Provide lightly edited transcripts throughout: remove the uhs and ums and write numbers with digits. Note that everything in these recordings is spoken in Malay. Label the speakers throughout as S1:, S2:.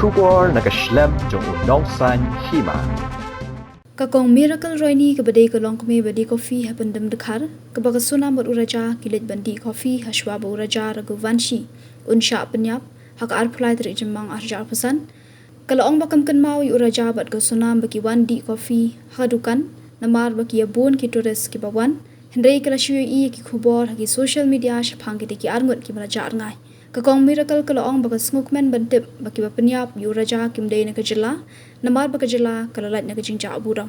S1: Shubor nakaslem jong unongsan Hima.
S2: Kakong miracle roini ke badai ke Longkmie badi kopi ha Pyndemdkhar ke baga Sonam uraja kilit bandi kopi ha shwab uraja ragu vanshi unsha penyap ha ka arpulai dari jembang arja pesan kalau ong bakam Kynmaw uraja bat ke Sonam bagi wandi kopi ha dukan Namar bagi abun ki turis ki bawan hendai kala shui ki khubor ha ki social media shapang ki ki arngut ki baraja ngai Kakong miracle kalau ong baga smokman bantip bagi bapenyap uraja kim dei na kejela Namar baka jela kalau lat na kejingja aburam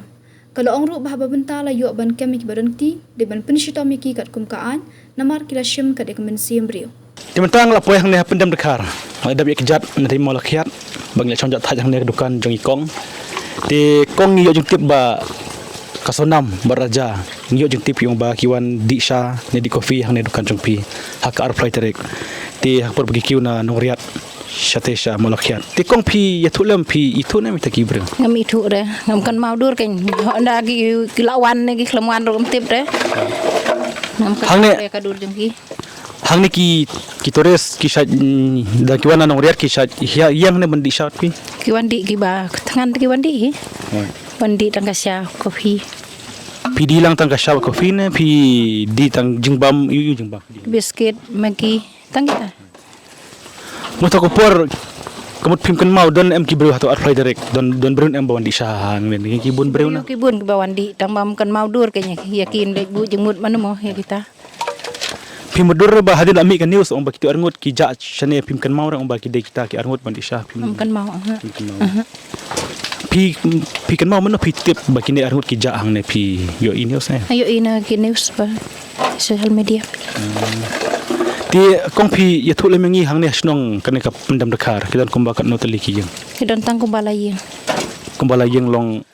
S2: kalau ong ru bahaba benta la yu ban kemik barengti de ban penshito miki kat kumkaan Namar kila shim kat ekomensi embrio
S3: Dimantang la poy hang ne Pyndemdkhar ada bi kejat nanti mau lakhiat bang ya chonjat thaj hang ne dukan jong ikong ti kong yo jong tip ba kasonam baraja yo jong tip yung ba kiwan Dihsha ne di kopi hang ne dukan jong pi hak ar flight direct ti hak por bagi kiu na noriat Shatesha molakhiat ti kong pi ya thulam pi itu na mitaki bre
S4: ngam itu re ngam Kynmaw dur kan nda ki lawan ne ki klamwan rom tip re ngam kan ka dur jong ki
S3: hang ne ki tores ki sha da ki wana noriat ki sha yang ne bandi sha pi
S4: ki wandi ki ba tangan ki wandi wandi tangkasya kopi
S3: pi di lang tangkasya kopi ne pi di tang jingbam yu jingbam
S4: biscuit magi tangita
S3: Muta ko por kamut pim Kynmaw don em ki breu hato arfly direct don breun em bawan di sahang nen ki bun breu na
S4: ki bun ki bawan di tang bam Kynmaw dur kanya yakin de bu jengmut manu mo ya kita
S3: pim dur ba hadin ami kan news ong ba kitu arngut ki ja shane pim Kynmaw ra ong ba ki de kita ki arngut ban di sah pim
S4: Kynmaw
S3: pi Kynmaw mano pi tip ba ki ne arngut ki ja hang ne pi yo news ne
S4: ayo ina ki news ba social media
S3: ti kong pi ya thule mengi hang ne snong kan ka Pyndemdkhar kidan kumba kat no tali ki yang
S4: kidan tang kumbala
S3: yang long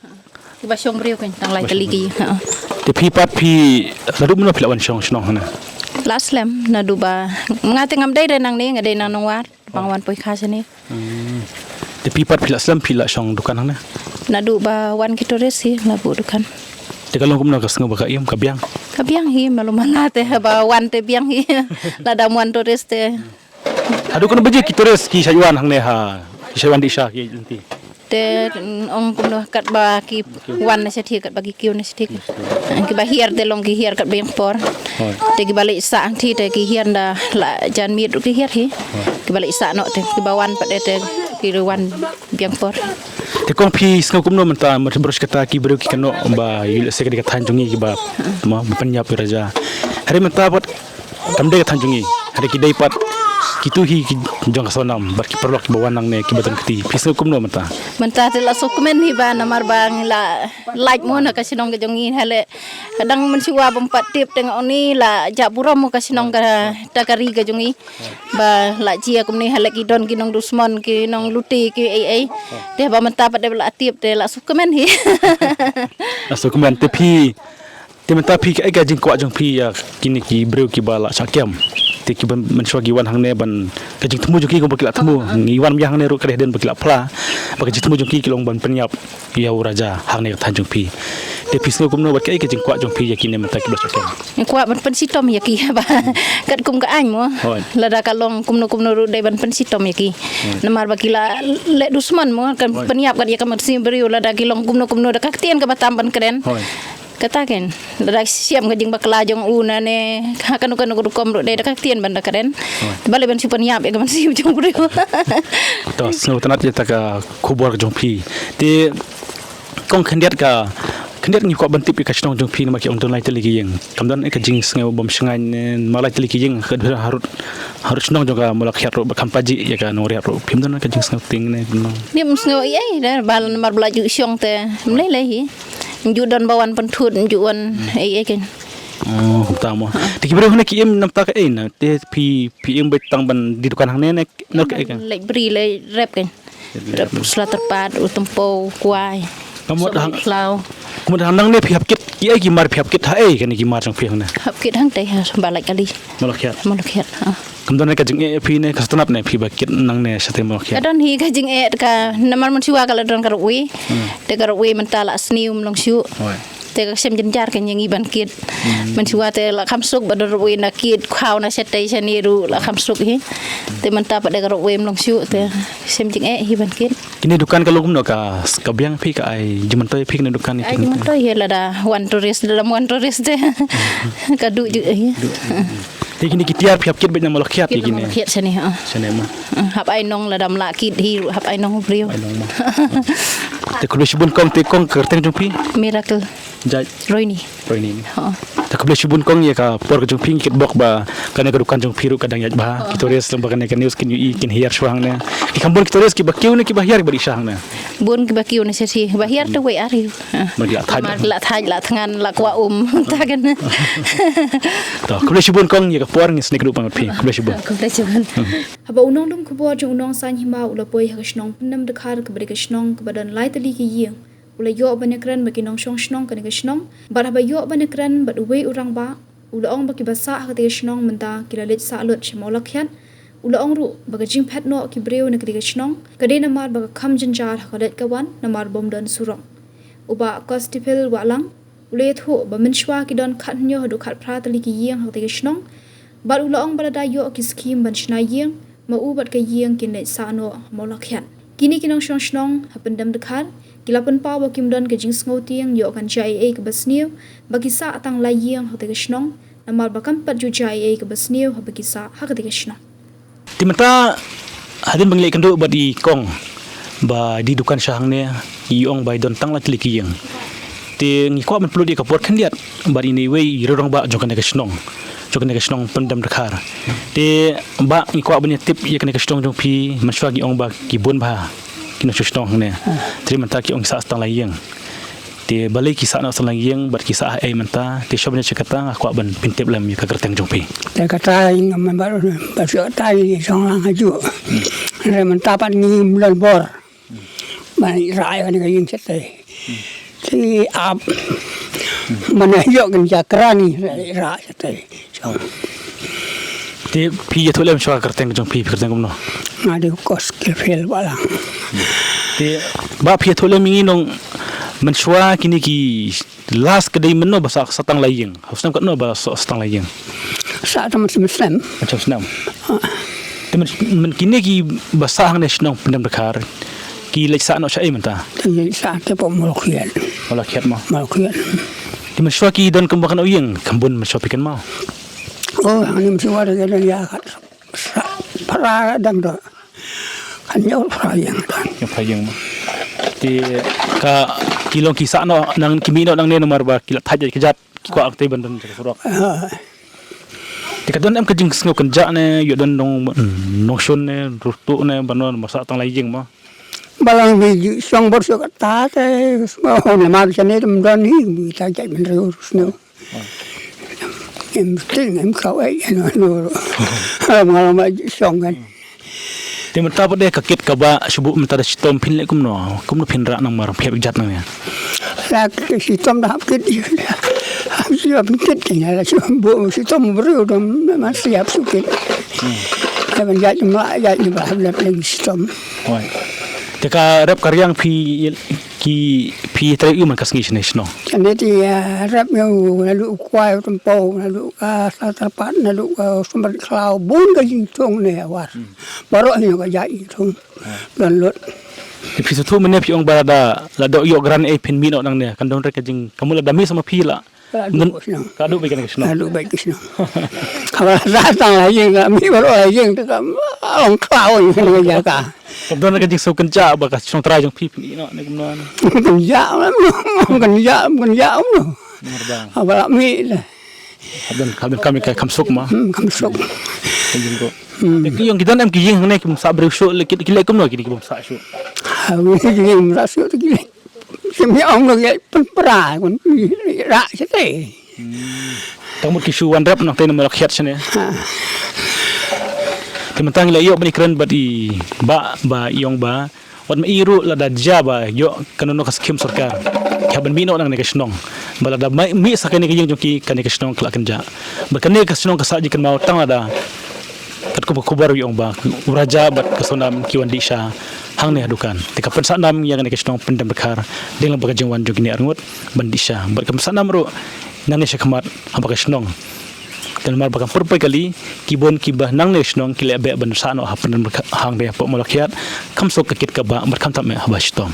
S4: ki ba syong breu kan tang lai tali ki
S3: ti pi pat pi ladu mano pilawan syong snong hana
S4: last lem na duba ngate ngam dai nang ne ngade nang nongwar pangwan poi kha sene
S3: ti pi pat pila slam pila syong dukan hang
S4: na duba wan kitores hi na bu dukan
S3: ti kalong kumna kas ngoba ka iam ka biang
S4: hi malumana te ba wan te biang hi la damuan tores te
S3: adu kono beje ki tores ki sayuan hang ne ha ki sayuan Dihsha ki inti
S4: te ong kumno kat ba ki wan ne sethi kat bagi kiu ne sethi ki ba hiar te long ki hiar kat beng por te ki balik sa ang thi te ki hiar da la jan mi ki hiar hi ki balik sa no te ki ba wan pa te ki wan beng por
S3: te kong pi sngo kumno menta bros kata ki breu ki kano ba yul se ka thanjungi ki ba ma panya raja hari menta pat kamde ka thanjungi hari ki dai pat kitu hi ki jong Sonam bar ki perlok ki bawanang ne ki batan kiti pi sngo kumno menta
S4: te la sokmen hi ba Namar bang la like mo na kasinong ka jongi hale kadang mensiwa bempat tip tengok ni la jaburam mo kasinong ka takari ka jongi ba la jia kumni hale ki don ki nong dusmon ki nong luti ki ai de ba menta pat de la tip de la sokmen hi
S3: la sokmen te pi te menta pi ka ga jing kwa jong pi ya kini ki breu ki bala sakyam te ki ban menshwa gi wan hang ne ban ka jing temu joki ko bakila temu ngi wan yang ne ro kadeh den bakila pla ba ka jing temu joki ki long ban penyap ya uraja hang ne tanjung pi te pi sngo kumno ba ka jing kwa jong pi ya kini menta ki bla sakyam
S4: kwa ban pensitom ya ki ba kat kum ka an mo la da ka long kumno ru de ban pensitom ya ki Namar bakila le dusman mo kan penyap ka dia ka mersi beriu la da ki long kumno da ka tien ka batam ban keren katakan dak siam ngajing bakla jong una ne kanu kom ro de dak tien banda karen bale ban sipan yap e gaman sim jong bro
S3: to sno tanat ya taka khubor jong pi te kong khandiat ni ko ban tip ka snong jong pi ma ki on don lai teli ki yang kamdan e ka jing sngai bom sngai ma lai teli ki yang harut snong jong ka molak ro ba kampaji ya ka nori ro pim don ka jing sngai ting ne
S4: ni msngo ai da bal mar blaju syong te mlei lai hi judan bawan pentut juan ai kan
S3: tama ti kibreu hne ki em namta ka na te pi em betang ban di dukan hang ne no ka kan
S4: le bri le rep kan rep slater pad utempo kuai
S3: kamot hang
S4: klau
S3: kamot hang nang ne pi hapkit ki ai ki mar pi hapkit ha kan ki mar jong pi hang ne
S4: hapkit hang te ha balai kali
S3: molakhiat
S4: ha
S3: kamdon ka jing e pi ne kastanap ne pi bakit nang ne sate molakhiat
S4: adon hi ka jing e ka Namar mun siwa kala don karui te karui mentala snium long shu te ka sem jenjar kan yang iban kit man suwa te la kham suk bador we na kit khaw na setai saniru la kham suk hi te man ta pada ka we long su te sem jing hi ban kit
S3: Kini dukan kalau kumno ka kabiang pi ka ai jumantoy pi na dukan
S4: ai man to hi la da one tourist te ka du ju hi
S3: kini kitiar pi kit bet na malakhiat kini
S4: khiat sani ha
S3: sane ma
S4: hap ai nong la dam la kit hi hap ai nong brio
S3: te kulish bun kong te kong kerteng jumpi
S4: miracle
S3: jaj
S4: roini
S3: ini
S4: ha
S3: ta kulish bun kong ya ka por ka jumpi kit bok ba kana ka dukan jumpi ru kadang yaj ba kitores lamba kana ka news kin yu kin hiar shwang na ki kambon kitores ki bakiu ne ki bahiar bari shang na
S4: bun ki bakiu ne si bahiar to we ari
S3: mari la thaj
S4: la thangan la kwa ta kan
S3: to kulish bun kong ya ka por ngi snik ru pang pi kulish bun
S2: haba unong dum kubo jung unong san hima ula poi ha shnong Pyndemdkhar ka bari ka shnong ka badan lai tali ki yeng ula yo banekran bagi nong shong shnong ka ka shnong bar haba yo banekran bad we urang ba ula ong baki basa ha ka shnong menta kila let sa lot shmola khyan ula ong ru baga jing phat no ki breu na ka shnong ka de namar baga kham jinjar ha ka let ka wan namar bom don surong uba kostipel walang ule tho ba minshwa ki don khat nyo hadu khat phra tali ki yeng ha ka shnong bar ula ong balada yo ki skim ban shna yeng ma u bat ka yeng kin le sa no mola khyan kini kinong shong shnong ha Pyndemdkhar kilapan pa ba kim don ke jing sngo tiang yo kan chai e ka basniu ba ki sa atang la yeng ha ka shnong namar ba kam pat ju chai e ka basniu ha ba ki sa ha ka shnong
S3: timata hadin bangle kan do badi kong ba di dukan syahang ne iong bai don tang la kliki yang te ngi ko man perlu di kapor kan liat bari ni wei rorong ba jokan ka shnong Pyndemdkhar te ba ngi ko ban tip ya kan ka shnong jong pi maswa gi ong ba ki bon ba kino shnong ne terima ta ki ong sa tang la yang te balai ki sa na sang la yang bar ki sa ai manta te shobne chakata ko ban pintep lam ya ka kerteng jong pi
S5: te kata ngam baru baru tai song lang haju re manta pan ngi bulan bor mai rai kan ga yin chet ti ap mana yo kan jakrani ra chet song
S3: te pi ya thulam chwa kerteng jong pi kerteng gumno
S5: ngade kos ke fel bala
S3: te ba pi thulam ngi nong menshwa kini ki last kedai meno basa satang layeng hosnam kat no ba satang layeng
S5: sa tam sem
S3: macam senam temen kini ki basa hang nasional Pyndemdkhar ki lek sa no chai menta
S5: te sa te pom mo khian
S3: wala khiat ma di menshwa ki don kembakan oyeng kambun menshwa pikan mau
S5: oh ani msiwa de le ya khat para dang do kan yo pra yang dan
S3: yang payeng ma ti ka kilong kisa no nang kimino nang ne nomor ba kilat haja kejat ko akte bandan ka surok ti kadon em kajing sngo kenja ne yo don nong shon ne rutu ne banon masa tang lai jing ma
S5: balang bi song bor so ta te ma ne ma chane dum don hi bi ta jai men ro sno em tin em khau ai no ma ma song kan
S3: te menta pade kakit ka ba subu menta da sitom pin le kumno pinra nang mar phep jat nang ya
S5: la si tom da hap kit siap kit ni la si tom bro dom ma siap sukit ka ban jat ma jat ni ba le si tom
S3: oi te ka rap karyang pi tre yu man kasngi no
S5: chane ti rap yo la lu kwai tempo la lu ka sa tapat la lu sumber klau bun ka jing tong ne war baro ni ka jai tong dan lot
S3: ti pi tu men pi ong barada la do yo gran e pin mino nang ne kan don re ka jing kamula dami sama pi la ka do be kan no
S5: lu ba kisno ka ra tang la jing mi baro la jing ta ong klau ni ka ja ka
S3: don ka jing so kan ja ba ka chong trai jong pi no ne kumno
S5: kan ja kan ja no apa mi
S3: kadon kami ka kamsuk ma
S5: kamsuk
S3: jing ko te yung gidan em giyeng ne kum sa bru sho le kile kum no kini kum sa sho
S5: ha wi jing ra sho ti mi ong no ye pra kon ra che te
S3: tamut ki shu wan rap no te no khiat chene te mentang le yo bani kren badi ba yong ba wat ma iru la da jaba yo kanono ka skim sarkar kya ban mino nang ne kasnong bala da mi sa kene ki jong ki kane kasnong kla kan ja ba kane kasnong ka sa ji kan mau tang ada kat ko kubar yong ba uraja bat ka Sonam ki wan Dihsha hang ne dukan tika pen Sonam yang ne kesnong Pyndemdkhar ding baga jengwan jogini arngut ban Dihsha bar kam Sonam ro nang ne shakmat hamba kesnong kan mar baga purpai kali kibon kibah nang ne kesnong kile be ban sano ha Pyndemdkhar hang de po molakiat kam sok kekit ka ba bar kam tam me haba stom